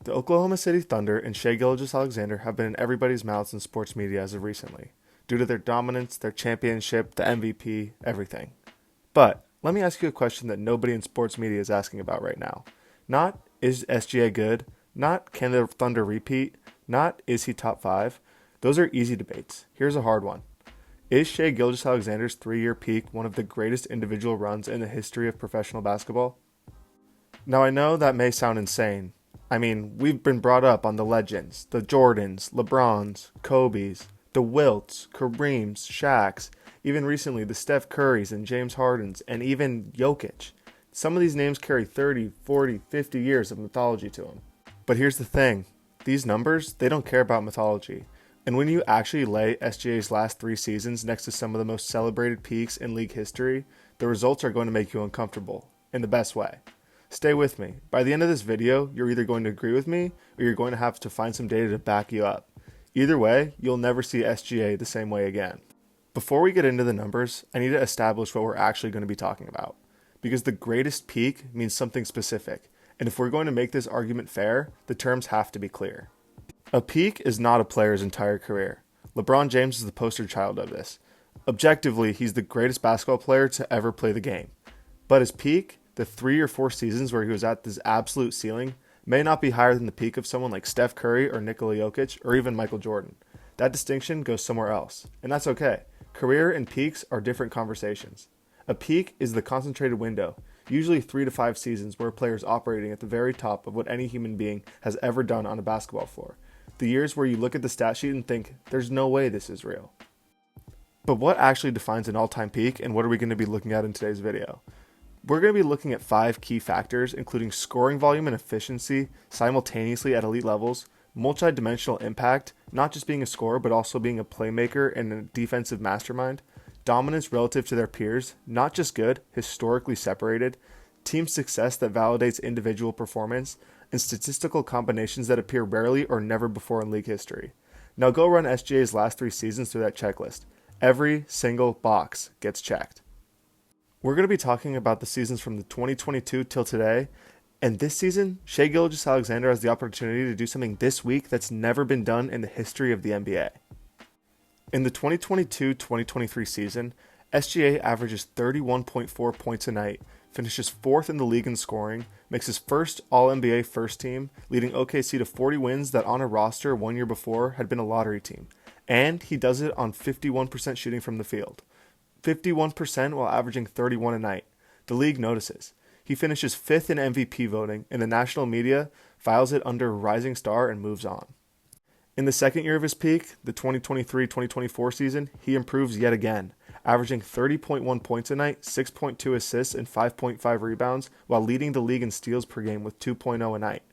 The Oklahoma City Thunder and Shai Gilgeous-Alexander have been in everybody's mouths in sports media as of recently, due to their dominance, their championship, the MVP, everything. But let me ask you a question that nobody in sports media is asking about right now. Not, is SGA good? Not, can the Thunder repeat? Not, is he top 5? Those are easy debates. Here's a hard one. Is Shai Gilgeous-Alexander's 3-year peak one of the greatest individual runs in the history of professional basketball? Now I know that may sound insane. I mean, we've been brought up on the legends, the Jordans, LeBrons, Kobe's, the Wilts, Kareem's, Shaq's, even recently the Steph Curry's and James Harden's, and even Jokic. Some of these names carry 30, 40, 50 years of mythology to them. But here's the thing. These numbers, they don't care about mythology. And when you actually lay SGA's last 3 seasons next to some of the most celebrated peaks in league history, the results are going to make you uncomfortable, in the best way. Stay with me. By the end of this video, you're either going to agree with me or you're going to have to find some data to back you up. Either way, you'll never see SGA the same way again. Before we get into the numbers, I need to establish what we're actually going to be talking about. Because the greatest peak means something specific, and if we're going to make this argument fair, the terms have to be clear. A peak is not a player's entire career. LeBron James is the poster child of this. Objectively, he's the greatest basketball player to ever play the game. But his peak, the 3 or 4 seasons where he was at this absolute ceiling, may not be higher than the peak of someone like Steph Curry or Nikola Jokic or even Michael Jordan. That distinction goes somewhere else, and that's okay. Career and peaks are different conversations. A peak is the concentrated window, usually 3 to 5 seasons where a player is operating at the very top of what any human being has ever done on a basketball floor. The years where you look at the stat sheet and think, there's no way this is real. But what actually defines an all-time peak, and what are we going to be looking at in today's video? We're going to be looking at 5 key factors, including scoring volume and efficiency simultaneously at elite levels, multi-dimensional impact, not just being a scorer, but also being a playmaker and a defensive mastermind, dominance relative to their peers, not just good, historically separated, team success that validates individual performance, and statistical combinations that appear rarely or never before in league history. Now go run SGA's last 3 seasons through that checklist. Every single box gets checked. We're going to be talking about the seasons from the 2022 till today, and this season, Shai Gilgeous-Alexander has the opportunity to do something this week that's never been done in the history of the NBA. In the 2022-2023 season, SGA averages 31.4 points a night, finishes 4th in the league in scoring, makes his first All-NBA first team, leading OKC to 40 wins that on a roster 1 year before had been a lottery team, and he does it on 51% shooting from the field. 51% while averaging 31 a night. The league notices. He finishes 5th in MVP voting, and the national media files it under rising star and moves on. In the second year of his peak, the 2023-2024 season, he improves yet again, averaging 30.1 points a night, 6.2 assists, and 5.5 rebounds, while leading the league in steals per game with 2.0 a night.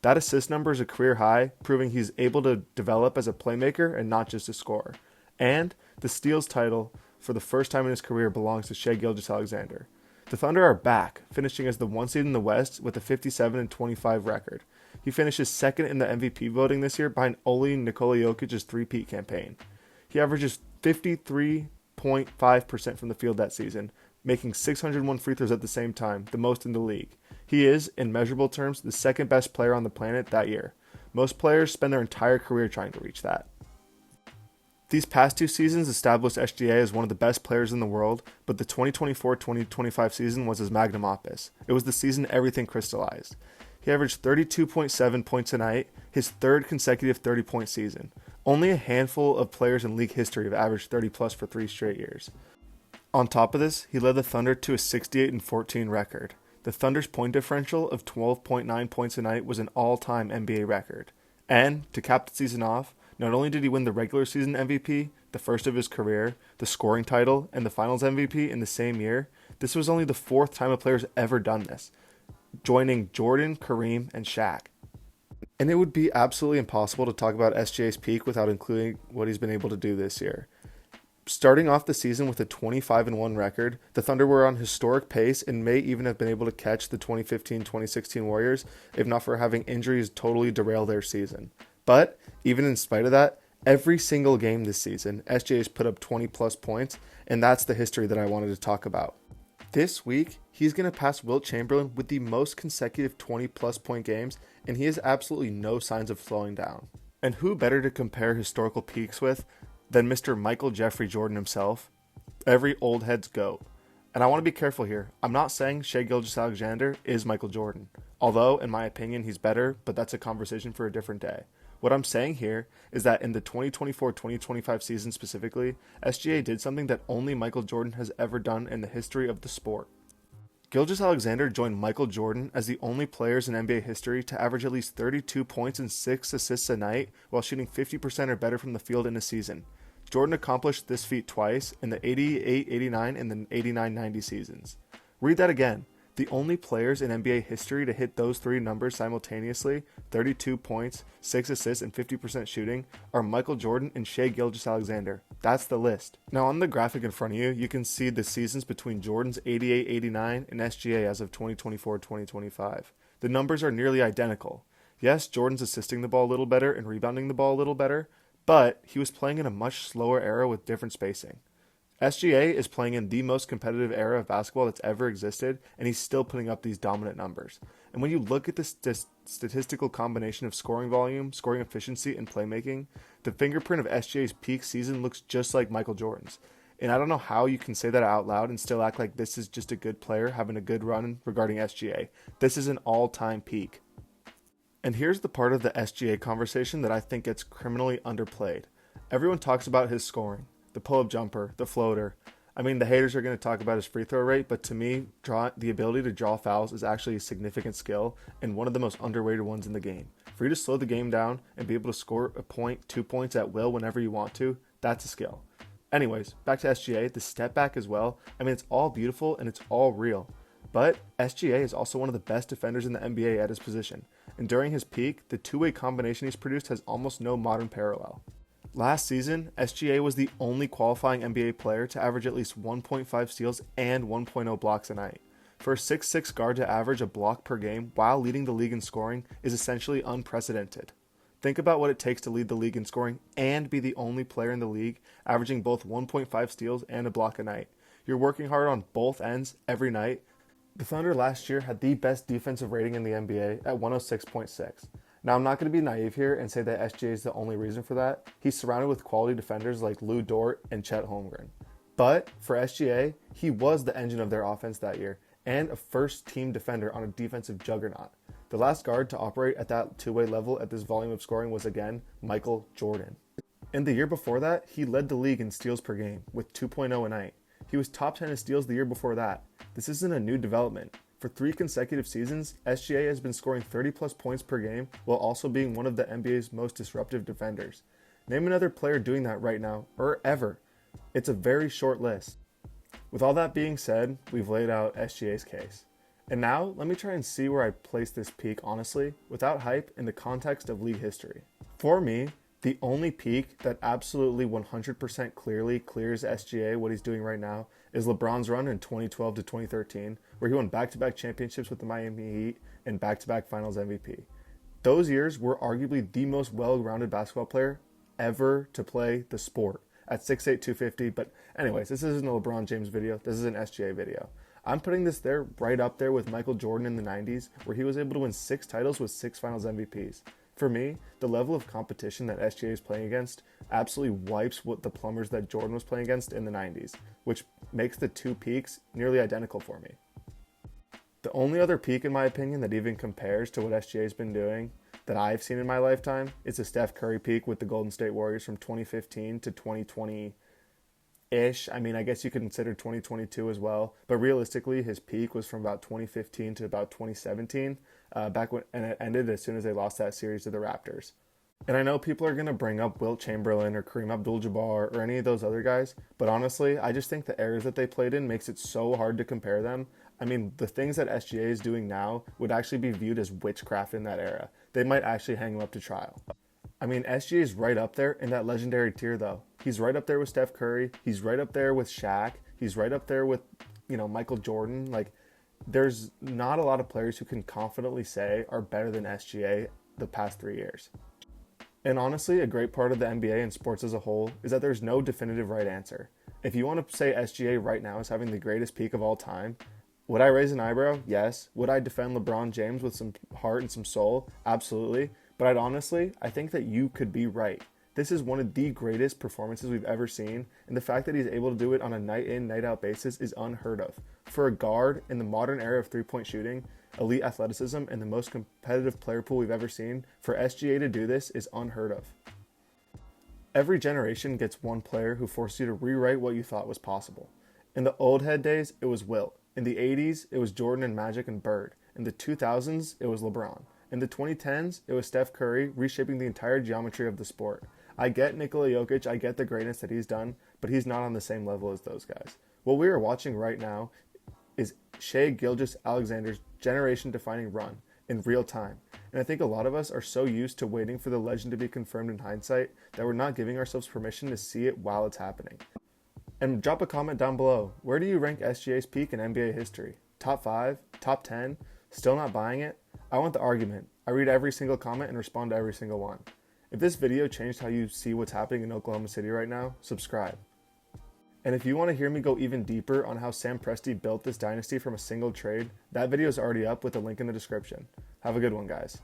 That assist number is a career high, proving he's able to develop as a playmaker and not just a scorer. And the steals title for the first time in his career belongs to Shai Gilgeous-Alexander. The Thunder are back, finishing as the 1 seed in the West with a 57-25 record. He finishes 2nd in the MVP voting this year behind only Nikola Jokic's 3-peat campaign. He averages 53.5% from the field that season, making 601 free throws at the same time, the most in the league. He is, in measurable terms, the 2nd best player on the planet that year. Most players spend their entire career trying to reach that. These past 2 seasons established SGA as one of the best players in the world, but the 2024-2025 season was his magnum opus. It was the season everything crystallized. He averaged 32.7 points a night, his 3rd consecutive 30-point season. Only a handful of players in league history have averaged 30-plus for 3 straight years. On top of this, he led the Thunder to a 68-14 record. The Thunder's point differential of 12.9 points a night was an all-time NBA record. And, to cap the season off, not only did he win the regular season MVP, the first of his career, the scoring title, and the finals MVP in the same year, this was only the 4th time a player's ever done this, joining Jordan, Kareem, and Shaq. And it would be absolutely impossible to talk about SGA's peak without including what he's been able to do this year. Starting off the season with a 25-1 record, the Thunder were on historic pace and may even have been able to catch the 2015-2016 Warriors if not for having injuries totally derail their season. But, even in spite of that, every single game this season, SGA has put up 20-plus points, and that's the history that I wanted to talk about. This week, he's going to pass Wilt Chamberlain with the most consecutive 20-plus point games, and he has absolutely no signs of slowing down. And who better to compare historical peaks with than Mr. Michael Jeffrey Jordan himself? Every old head's GOAT. And I want to be careful here. I'm not saying Shai Gilgeous-Alexander is Michael Jordan. Although, in my opinion, he's better, but that's a conversation for a different day. What I'm saying here is that in the 2024-2025 season specifically, SGA did something that only Michael Jordan has ever done in the history of the sport. Gilgeous-Alexander joined Michael Jordan as the only players in NBA history to average at least 32 points and 6 assists a night while shooting 50% or better from the field in a season. Jordan accomplished this feat twice in the 88-89 and the 89-90 seasons. Read that again. The only players in NBA history to hit those three numbers simultaneously, 32 points, 6 assists, and 50% shooting, are Michael Jordan and Shai Gilgeous-Alexander. That's the list. Now on the graphic in front of you, you can see the seasons between Jordan's 88-89 and SGA as of 2024-2025. The numbers are nearly identical. Yes, Jordan's assisting the ball a little better and rebounding the ball a little better, but he was playing in a much slower era with different spacing. SGA is playing in the most competitive era of basketball that's ever existed, and he's still putting up these dominant numbers. And when you look at the statistical combination of scoring volume, scoring efficiency, and playmaking, the fingerprint of SGA's peak season looks just like Michael Jordan's. And I don't know how you can say that out loud and still act like this is just a good player having a good run regarding SGA. This is an all-time peak. And here's the part of the SGA conversation that I think gets criminally underplayed. Everyone talks about his scoring. The pull-up jumper, the floater. I mean, the haters are going to talk about his free throw rate, but to me, the ability to draw fouls is actually a significant skill and one of the most underrated ones in the game. For you to slow the game down and be able to score a point, 2 points at will whenever you want to, that's a skill. Anyways, back to SGA, the step back as well. I mean, it's all beautiful and it's all real. But SGA is also one of the best defenders in the NBA at his position. And during his peak, the two-way combination he's produced has almost no modern parallel. Last season, SGA was the only qualifying NBA player to average at least 1.5 steals and 1.0 blocks a night. For a 6'6 guard to average a block per game while leading the league in scoring is essentially unprecedented. Think about what it takes to lead the league in scoring and be the only player in the league averaging both 1.5 steals and a block a night. You're working hard on both ends every night. The Thunder last year had the best defensive rating in the NBA at 106.6. Now, I'm not going to be naive here and say that SGA is the only reason for that. He's surrounded with quality defenders like Lou Dort and Chet Holmgren. But for SGA, he was the engine of their offense that year and a first-team defender on a defensive juggernaut. The last guard to operate at that two-way level at this volume of scoring was, again, Michael Jordan. And the year before that, he led the league in steals per game with 2.0 a night. He was top 10 in steals the year before that. This isn't a new development. For 3 consecutive seasons, SGA has been scoring 30-plus points per game while also being one of the NBA's most disruptive defenders. Name another player doing that right now, or ever. It's a very short list. With all that being said, we've laid out SGA's case. And now, let me try and see where I place this peak honestly, without hype, in the context of league history. For me, the only peak that absolutely 100% clearly clears SGA what he's doing right now is LeBron's run in 2012 to 2013, where he won back-to-back championships with the Miami Heat and back-to-back finals MVP. Those years were arguably the most well-rounded basketball player ever to play the sport at 6'8", 250. But anyways, this isn't a LeBron James video. This is an SGA video. I'm putting this there right up there with Michael Jordan in the 90s, where he was able to win 6 titles with 6 finals MVPs. For me, the level of competition that SGA is playing against absolutely wipes what the plumbers that Jordan was playing against in the 90s, which makes the two peaks nearly identical for me. The only other peak, in my opinion, that even compares to what SGA has been doing that I've seen in my lifetime is the Steph Curry peak with the Golden State Warriors from 2015 to 2020-ish. I mean, I guess you could consider 2022 as well, but realistically, his peak was from about 2015 to about 2017. And it ended as soon as they lost that series to the Raptors. And I know people are going to bring up Wilt Chamberlain or Kareem Abdul-Jabbar or any of those other guys, but honestly, I just think the eras that they played in makes it so hard to compare them. I mean, the things that SGA is doing now would actually be viewed as witchcraft in that era. They might actually hang him up to trial. I mean, SGA is right up there in that legendary tier, though. He's right up there with Steph Curry. He's right up there with Shaq. He's right up there with, Michael Jordan. There's not a lot of players who can confidently say are better than SGA the past 3 years. And honestly, a great part of the NBA and sports as a whole is that there's no definitive right answer. If you want to say SGA right now is having the greatest peak of all time, would I raise an eyebrow? Yes. Would I defend LeBron James with some heart and some soul? Absolutely. But I think that you could be right. This is one of the greatest performances we've ever seen, and the fact that he's able to do it on a night in, night out basis is unheard of. For a guard in the modern era of three-point shooting, elite athleticism, and the most competitive player pool we've ever seen, for SGA to do this is unheard of. Every generation gets one player who forces you to rewrite what you thought was possible. In the old head days, it was Wilt. In the 80s, it was Jordan and Magic and Bird. In the 2000s, it was LeBron. In the 2010s, it was Steph Curry reshaping the entire geometry of the sport. I get Nikola Jokic, I get the greatness that he's done, but he's not on the same level as those guys. What we are watching right now is Shai Gilgeous-Alexander's generation-defining run in real time. And I think a lot of us are so used to waiting for the legend to be confirmed in hindsight that we're not giving ourselves permission to see it while it's happening. And drop a comment down below. Where do you rank SGA's peak in NBA history? Top 5? Top 10? Still not buying it? I want the argument. I read every single comment and respond to every single one. If this video changed how you see what's happening in Oklahoma City right now, subscribe. And if you want to hear me go even deeper on how Sam Presti built this dynasty from a single trade, that video is already up with a link in the description. Have a good one, guys.